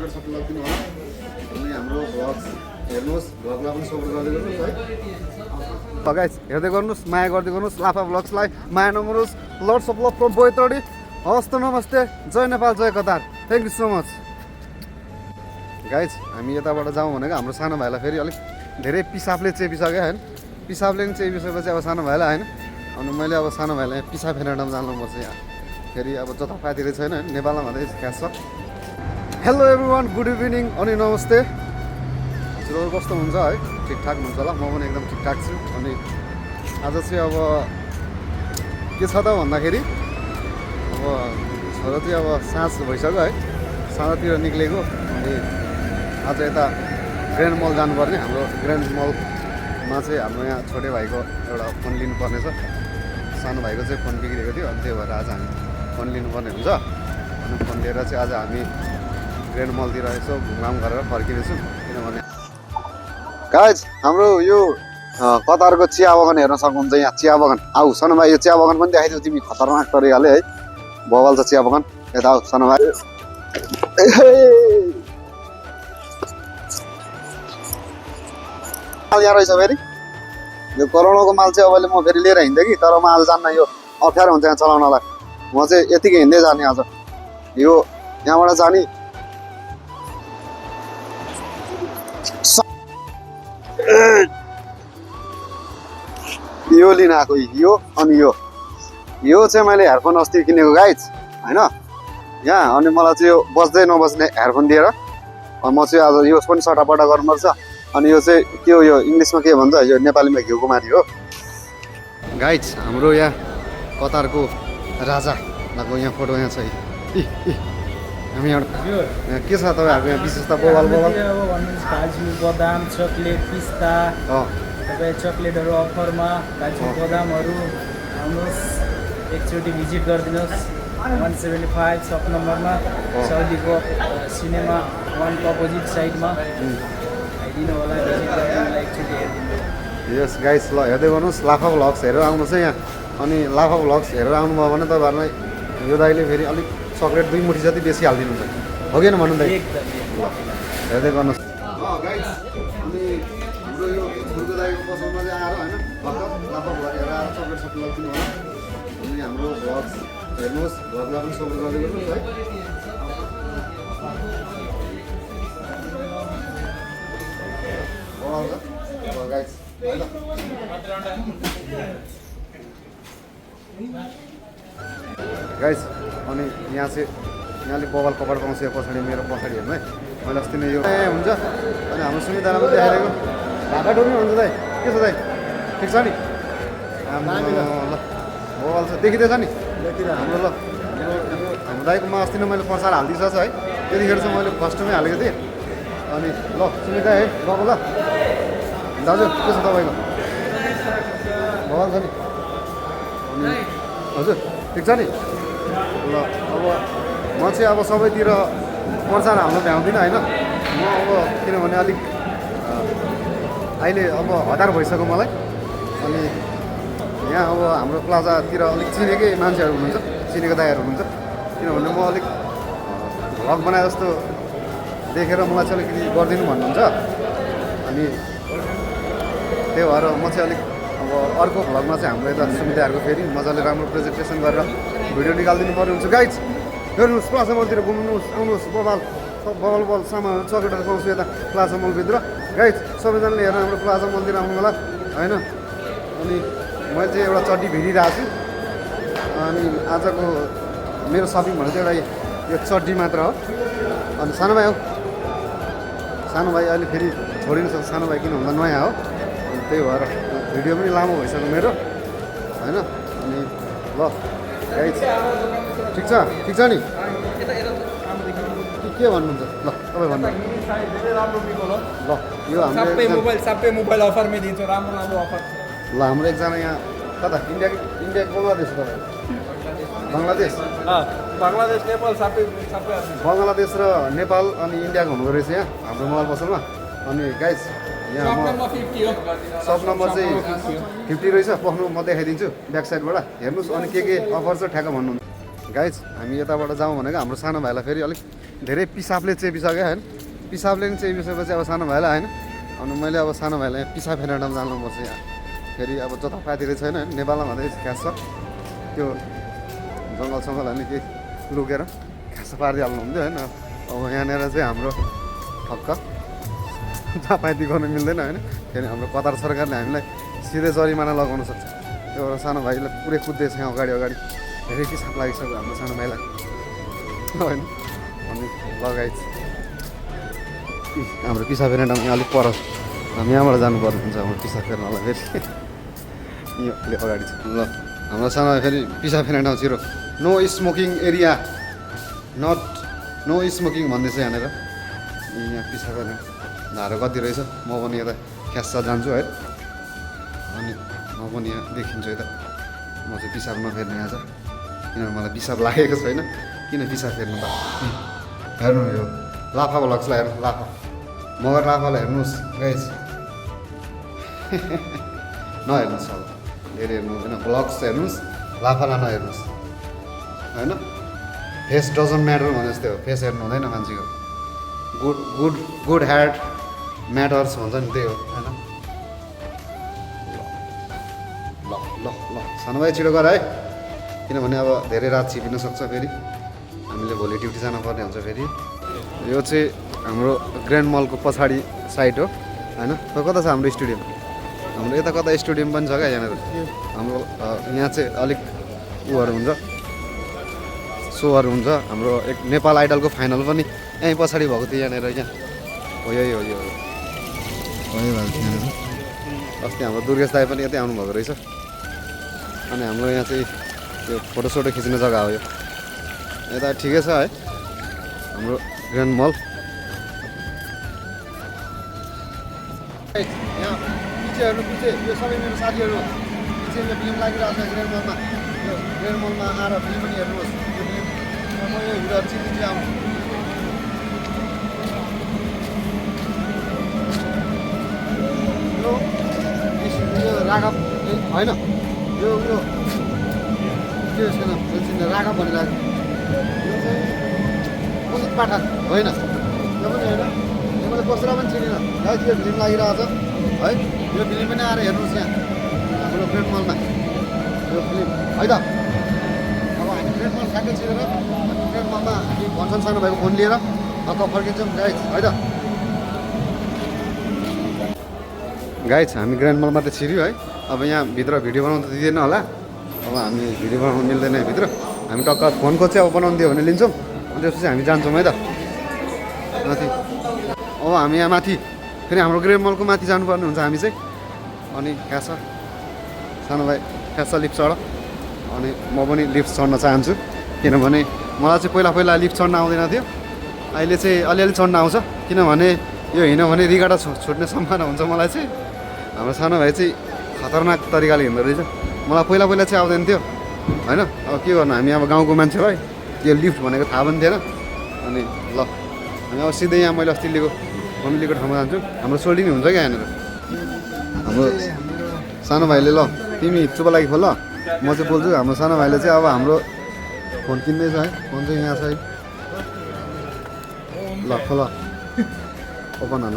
chocolate सबै लगिदिनु होला अनि हाम्रो भ्लग्स हेर्नुहोस् भ्लगलाई पनि सपोर्ट गर्दै गर्नुहोस् है गाइस हेर्दै गर्नुहोस् माया गर्दै गर्नुहोस् लाफा भ्लग्सलाई माया नगर्नुहोस् lots of love from Baitadi हवस् त नमस्ते जय नेपाल जय Qatar thank you so much guys हामी यताबाट जाउँ भनेको हाम्रो सानो भाइलाई फेरि अलिक धेरै पिसाबले चेपिसक्यो होइन पिसाबले पनि चेपिसकेपछि अब सानो भाइलाई होइन अनि मैले अब सानो भाइलाई पिसाब फेर्न जानुपर्छ यहाँ फेरि अब जतापातिर छैन होइन नेपालमा भन्दै खास छ हेलो एभ्रिवान गुड इभिनिङ अनि नमस्ते हजुरहरू कस्तो हुन्छ है ठिकठाक हुन्छ होला म पनि एकदम ठिकठाक छु अनि आज चाहिँ अब के छ त भन्दाखेरि अब छोरा चाहिँ अब साँझ भइसक्यो है साँझतिर निक्लेको अनि आज यता ग्रान्ड मल जानुपर्ने हाम्रो ग्रान्ड मलमा चाहिँ हाम्रो यहाँ छोटे भाइको एउटा फोन लिनुपर्ने छ सानो भाइको चाहिँ फोन बिग्रेको थियो अनि त्यही भएर आज हामी फोन लिनुपर्ने हुन्छ अनि फोन लिएर चाहिँ आज हामी ग्रान्ड मलतिर यसो घुमघाम गरेर फर्किँदैछौँ किनभने गाइज हाम्रो यो कतारको चिया बगान हेर्न सक्नुहुन्छ यहाँ चिया बगान आऊ सानो भाइ यो चिया बगान पनि देखाइदियो तिमी खतरनाक तरिकाले है बवाल छ चिया बगान यता आऊ सानो भाइ यहाँ रहेछ फेरि यो करोडौँको माल चाहिँ अहिले म फेरि लिएर हिँड्थेँ कि तर म आज जान्न यो अप्ठ्यारो हुन्छ यहाँ चलाउनलाई म चाहिँ यतिकै हिँड्दै जाने आज यो यहाँबाट जाने यो लिन आएको यो अनि यो चाहिँ मैले हेडफोन अस्ति किनेको गाइज होइन यहाँ अनि मलाई चाहिँ यो बज्दै नबज्ने हेडफोन दिएर म चाहिँ आज यो पनि सटापटा गर्नुपर्छ अनि यो चाहिँ के हो यो इङ्ग्लिसमा के भन्छ यो नेपालीमा घिउको माथि हो गाइज हाम्रो यहाँ कतारको राजाको यहाँ फोटो यहाँ छ हामी यहाँ के छ तपाईँहरूको यहाँ विशेषता बोवाल काजु बदाम चक्लेट पिस्ता तपाईँ चक्लेटहरू अफरमा काजु बदामहरू आउनुहोस् एकचोटि भिजिट गरिदिनुहोस् 175 सप नम्बरमा साउदीको सिनेमा 1 अपोजिट साइडमा आइदिनु होला भिजिट गर्नु एकचोटि हेरिदिनु यस गाइस ल हेर्दै गर्नुहोस् लाफा भ्लग्स हेरेर आउनुहोस् है यहाँ अनि लाफा भ्लग्स हेरेर आउनुभयो भने तपाईँहरूलाई यो दाइले फेरि अलिक चक्लेट 2 मुठी जति बेसी हालिदिनुहुन्छ हो कि भन्नु दाइ हेर्दै गर्नुहोस् गाइस अनि हाम्रो यो छुर्को दाइको पसलमा चाहिँ आएर होइन भर्खर लाफा भ्लग हेरेर आएर चक्लेट सबै लगिदिनु होला अनि हाम्रो भ्लग्स हेर्नुहोस् भ्लगलाई पनि सपोर्ट गर्दै गर्नुहोस् है गाइस गाइस अनि यहाँ चाहिँ यहाँले बवाल कपाड पाउँछ यो पछाडि मेरो पछाडि हेर्नु है मैले अस्ति नै यो हुन्छ अनि हाम्रो सुनितालाई पनि देखाइदिएको ढाका डोरी हुन्छ दाइ के छ दाइ ठिक छ नि ल बवाल छ देखिँदैछ नि हाम्रो ल हाम्रो दाइकोमा अस्ति नै मैले प्रचार हालिदिइसकेको छ है त्यतिखेर चाहिँ मैले फर्स्टमै हालेको थिएँ अनि ल सुनिता है गएको ल दाजु के छ तपाईँको बवाल छ नि अनि हजुर ठिक छ नि ल अब म चाहिँ अब सबैतिर प्रचार हाल्न भ्याउँदिनँ होइन म अब किनभने अलिक अहिले अब हतार भइसक्यो मलाई अनि यहाँ अब हाम्रो प्लाजातिर अलिक चिनेकै मान्छेहरू हुनुहुन्छ चिनेको दाइहरू हुनुहुन्छ किनभने म अलिक भ्लग बनाए जस्तो देखेर मलाई चाहिँ अलिकति गरिदिनु भन्नुहुन्छ अनि त्यही भएर म चाहिँ अलिक अब अर्को भ्लगमा चाहिँ हाम्रो यता सुविधाहरूको फेरि मजाले राम्रो प्रेजेन्टेसन गरेर भिडियो निकालिदिनु पर्ने हुन्छ गाइज हेर्नुहोस् प्लाजा मलतिर घुम्नुहोस् आउनुहोस् बल सामानहरू चक्लेटहरू पाउँछु यता प्लाजा मलभित्र गाइज सबैजनाले हेरेर हाम्रो प्लाजा मलतिर आउनु होला होइन अनि मैले चाहिँ एउटा चड्डी भिडिरहेको छु अनि आजको मेरो सपिङ भनेको चाहिँ एउटा यो चड्डी मात्र हो अनि सानो भाइ हो सानो भाइ अहिले फेरि छोडिनु सक्छ सानो भाइ किन भन्दा नयाँ हो अनि त्यही भएर भिडियो पनि लामो भइसक्यो मेरो होइन अनि ल गाइज ठिक छ नि के भन्नुहुन्छ ल तपाईँ भन्नु ल यो सबै मोबाइल अफरमै दिन्छ राम्रो अफर ल हाम्रो एकजना यहाँ कता इन्डियाको बङ्गलादेश तपाईँ बङ्गलादेश नेपाल सबै बङ्गलादेश र नेपाल अनि इन्डियाको हुनुको रहेछ यहाँ हाम्रो मोबाइल पसलमा अनि गाइज यहाँ सब नम्बर चाहिँ 50 रहेछ पख्नु म देखाइदिन्छु ब्याक साइडबाट हेर्नुहोस् अनि के अफर छ ठ्याक्क भन्नुहुन्छ गाइज हामी यताबाट जाउँ भनेको हाम्रो सानो भाइलाई फेरि अलिक धेरै पिसाबले चेपिसक्यो होइन पिसाबले पनि चेपिसकेपछि अब सानो भाइलाई होइन अनि मैले अब सानो भाइलाई यहाँ पिसाब फेर्न जानुपर्छ यहाँ फेरि अब जतापातिर छैन होइन नेपालमा भन्दै घाँस छ त्यो जङ्गल सङ्गल होइन केही लुकेर घाँस पारिहाल्नु हुन्थ्यो होइन अब यहाँनिर चाहिँ हाम्रो ठक्क जतापाती गर्नु मिल्दैन होइन किनभने हाम्रो कतार सरकारले हामीलाई सिधै जरिमाना लगाउन सक्छ त्यो एउटा सानो भाइलाई पुरै कुद्दैछ यहाँ अगाडि अगाडि धेरै पिसाब लागिसक्यो हाम्रो सानो भाइलाई होइन अनि लगाइछ हाम्रो पिसाब फेर्न ठाउँ अलिक पर हामी यहाँबाट जानुपर्ने हुन्छ हाम्रो पिसाब फेर्नलाई फेरि यो अगाडि छ ल हाम्रो सानो फेरि पिसाब फेर्न ठाउँ छिरो no smoking area not no smoking भन्दैछ यहाँनिर यहाँ पिसाब फेर्न धारो कति रहेछ म पनि यता ख्यास्सा जान्छु है अनि म पनि यहाँ देखिन्छु यता म चाहिँ पिसाब नफेर्ने आज किनभने मलाई पिसाब लागेको छैन किन पिसाब फेर्नु त हेर्नु यो लाफा ब्लग्सलाई हेर्नु लाफा मगर लाफालाई हेर्नुहोस् गाइस नहेर्नुहोस् अब धेरै हेर्नु हुँदैन ब्लग्स हेर्नुहोस् लाफालाई नहेर्नुहोस् होइन फेस डजन्ट म्याटर भने जस्तै हो फेस हेर्नु हुँदैन मान्छेको गुड ह्याड म्याटर्स भन्छ नि त्यही हो होइन ल ल ल सानो भाइ छिटो गर है किनभने अब धेरै रात छिपिन सक्छ फेरि हामीले भोलि ड्युटी जानुपर्ने हुन्छ फेरि यो चाहिँ हाम्रो ग्रान्ड मलको पछाडि साइड हो होइन त्यो कता छ हाम्रो स्टेडियम हाम्रो यता कता स्टेडियम पनि छ क्या यहाँनिर हाम्रो यहाँ चाहिँ अलिक उहरू हुन्छ सोहरू हुन्छ हाम्रो एक नेपाल आइडलको फाइनल पनि यहीँ पछाडि भएको थियो यहाँनिर यहाँ हो यही हो यो भएको थियो यहाँनिर अस्ति हाम्रो दुर्गेश दाई पनि यतै आउनुभएको रहेछ अनि हाम्रो यहाँ चाहिँ यो फोटोसोटो खिच्ने जग्गा हो यो यता ठिकै छ है हाम्रो ग्रान्ड मल यहाँ पिछेहरू पछि यो सबै मेरो साथीहरू पछि यो फिल्म लागिरहेको छ ग्रान्ड मलमा यो ग्रान्ड मलमा आएर फिल्म पनि हेर्नुहोस् यो फिल्म म यो हिरोहरू चिनिन्छु आउनु यो राघव होइन यो उयो के छैन राघव भनेर यो चाहिँ पुलिस पाठक होइन त्यो पनि होइन यो मैले कसैलाई पनि चिनिनँ गाइस यो फिल्म लागिरहेको छ है यो फिल्म पनि आएर हेर्नुहोस् यहाँ हाम्रो ग्रेट मलमा यो फिल्म है त अब हामी ग्रेट मल ठ्याक्कै छिरेर ग्रेट मलमा हामी भन्छन् सानो भाइको फोन लिएर अब फर्किन्छौँ गाइस है त गाइस हामी ग्रान्ड मलमा त छिर्यो है अब यहाँ भित्र भिडियो बनाउनु त दिँदैन होला अब हामी भिडियो बनाउनु मिल्दैन भित्र हामी टक्क फोनको चाहिँ अब बनाउनु दियो भने लिन्छौँ अनि त्यसपछि हामी जान्छौँ है त माथि अब हामी यहाँ माथि फेरि हाम्रो ग्रान्ड मलको माथि जानुपर्ने हुन्छ हामी चाहिँ अनि खास सानो भाइ खास लिफ्ट चढ अनि म पनि लिफ्ट चढ्न चाहन्छु किनभने मलाई चाहिँ पहिला लिफ्ट चढ्न आउँदैन थियो अहिले चाहिँ अलिअलि चढ्न आउँछ किनभने यो हिँड्यो भने रिगाटा छुट्ने सम्भावना हुन्छ मलाई चाहिँ हाम्रो सानो भाइ चाहिँ खतरनाक तरिकाले हिँड्दो रहेछ मलाई पहिला चाहिँ आउँदैन थियो होइन अब के गर्नु हामी अब गाउँको मान्छे है त्यो लिफ्ट भनेको थाहा पनि थिएन अनि ल हामी अब सिधै यहाँ मैले अस्ति लिएको मम्मी लिएको ठाउँमा जान्छौँ हाम्रो सोल्डिङ हुन्छ क्या यहाँनिर हाम्रो सानो भाइले ल तिमी चुप लागि खोल ल म चाहिँ बोल्छु हाम्रो सानो भाइले चाहिँ अब हाम्रो फोन किन्दैछ है फोन चाहिँ यहाँ छ है ल खोल ओपन हाल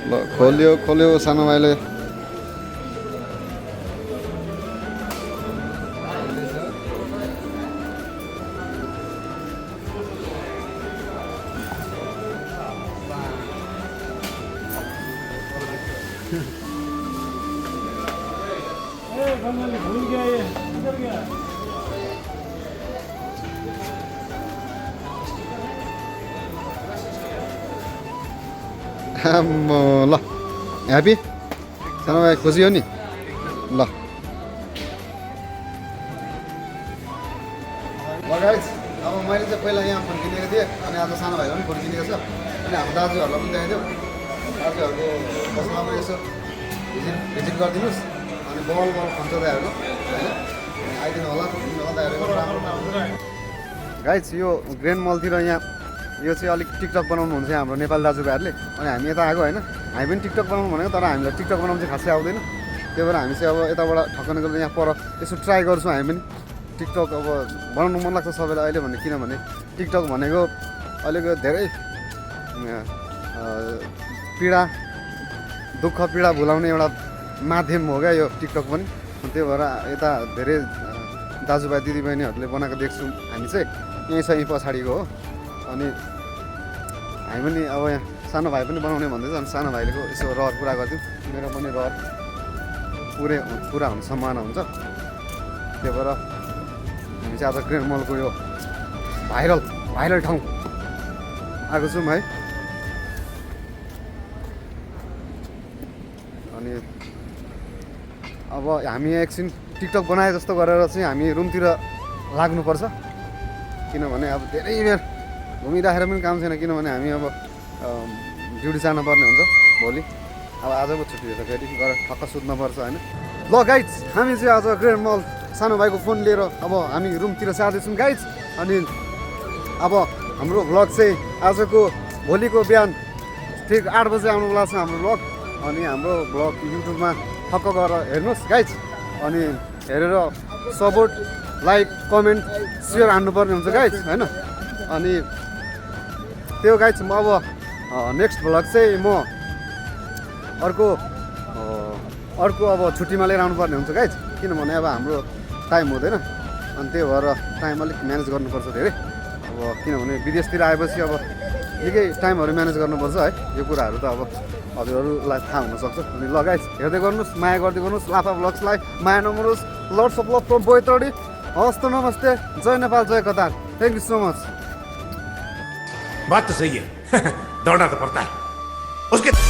ल खोल्यो सानो भाइले भूल गया ये किधर गया ल ह्याप्पी सानो भाइ खुसी हो नि ल गाइस अब मैले चाहिँ पहिला यहाँ फोन किनेको थिएँ अनि आज सानो भाइलाई पनि फोन किनेको छ अनि हाम्रो दाजुहरूलाई पनि देखाइदियो दाजुहरूको बसमा पनि यसो भिजिट गरिदिनुहोस् अनि बल खन्छ दाइहरूको होइन आइदिनु होला गाइस यो ग्रान्ड मलतिर यहाँ यो चाहिँ अलिक टिकटक बनाउनु हुन्छ हाम्रो नेपाली दाजुभाइहरूले अनि हामी यता आएको होइन हामी पनि टिकटक बनाउनु भनेको तर हामीलाई टिकटक बनाउनु चाहिँ खासै आउँदैन त्यही भएर हामी चाहिँ अब यताबाट ठक्कन गरेर यहाँ पर यसो ट्राई गर्छौँ हामी पनि टिकटक अब बनाउनु मन लाग्छ सबैलाई अहिले भने किनभने टिकटक भनेको अहिलेको धेरै पीडा दुःख पीडा भुलाउने एउटा माध्यम हो क्या यो टिकटक पनि त्यही भएर यता धेरै दाजुभाइ दिदीबहिनीहरूले बनाएको देख्छौँ हामी चाहिँ यहीँ छ यहीँ पछाडिको हो अनि हामी पनि अब यहाँ सानो भाइ पनि बनाउने भन्दैछ अनि सानो भाइले यसो रहर पुरा गरिदिउँ मेरो पनि रहर पुरा हुने सम्भावना हुन्छ त्यही भएर हामी चाहिँ आज ग्रेन्ड मलको यो भाइरल ठाउँ आएको छौँ है अनि अब हामी एकछिन टिकटक बनाए जस्तो गरेर चाहिँ हामी रुमतिर लाग्नुपर्छ किनभने अब धेरै बेर घुमिराखेर पनि काम छैन किनभने हामी अब ड्युटी जानुपर्ने हुन्छ भोलि अब आजको छुट्टी छ फेरि गएर ठक्क सुत्नुपर्छ होइन ल गाइज हामी चाहिँ आज ग्रेन्ड मल सानो भाइको फोन लिएर अब हामी रुमतिर जाँदैछौँ गाइज अनि अब हाम्रो भ्लग चाहिँ आजको भोलिको बिहान ठिक 8 बजे आउनुको छ हाम्रो भ्लग अनि हाम्रो भ्लग युट्युबमा ठक्क गएर हेर्नुहोस् गाइज अनि हेरेर सपोर्ट लाइक कमेन्ट सेयर हान्नुपर्ने हुन्छ गाइज होइन अनि त्यो गाइज म अब नेक्स्ट भ्लग चाहिँ म अर्को अब छुट्टीमा लिएर आउनुपर्ने हुन्छ गाइज किनभने अब हाम्रो टाइम हुँदैन अनि त्यही भएर टाइम अलिक म्यानेज गर्नुपर्छ धेरै अब किनभने विदेशतिर आएपछि अब निकै टाइमहरू म्यानेज गर्नुपर्छ है यो कुराहरू त अब हजुरहरूलाई थाहा हुनसक्छ अनि ल गाइज हेर्दै गर्नुहोस् माया गर्दै गर्नुहोस् लाफा भ्लग्सलाई माया नमरोस् lots of love from Baitadi हस्त नमस्ते जय नेपाल जय Qatar thank you so much बात तो सही है दौड़ना तो पड़ता है उसके